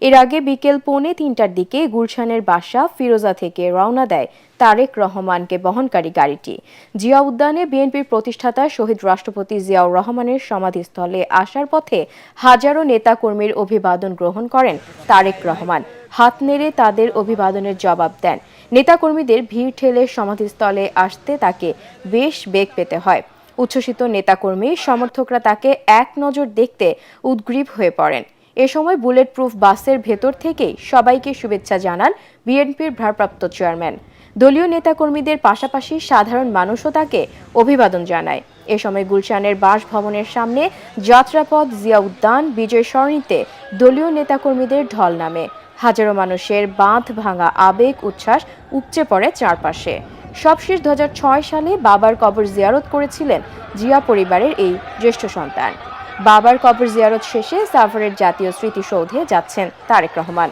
এর আগে বিকেল 2:45টার দিকে গুলশানের বাসা ফিরোজা থেকে রওনা দেয় তারেক রহমানকে বহনকারী গাড়িটি। জিয়া উদ্যানে বিএনপির প্রতিষ্ঠাতা শহীদ রাষ্ট্রপতি জিয়াউর রহমানের সমাধিস্থলে আসার পথে হাজারো নেতাকর্মীর অভিবাদন গ্রহণ করেন তারেক রহমান। হাত নেড়ে তাদের অভিবাদনের জবাব দেন। নেতাকর্মীদের ভিড় ঠেলে সমাধিস্থলে আসতে তাকে বেশ বেগ পেতে হয়। উচ্ছ্বসিত নেতাকর্মী সমর্থকরা তাকে এক নজর দেখতে উদগ্রীব হয়ে পড়েন। এ সময় বুলেট প্রুফ বাসের ভেতর থেকেই সবাইকে শুভেচ্ছা জানান বিএনপির ভারপ্রাপ্ত চেয়ারম্যান। দলীয় নেতাকর্মীদের পাশাপাশি সাধারণ মানুষও তাকে অভিবাদন জানায়। এ সময় গুলশানের বাসভবনের সামনে যাত্রাপথ, জিয়া উদ্যান, বিজয় সরণিতে দলীয় নেতাকর্মীদের ঢল নামে। হাজারো মানুষের বাঁধ ভাঙা আবেগ উচ্ছ্বাস উপচে পড়ে চারপাশে। সবশেষ 2006 সালে বাবার কবর জিয়ারত করেছিলেন জিয়া পরিবারের এই জ্যেষ্ঠ সন্তান। বাবার কবর জিয়ারত শেষে সাভারের জাতীয় স্মৃতিসৌধে যাচ্ছেন তারেক রহমান।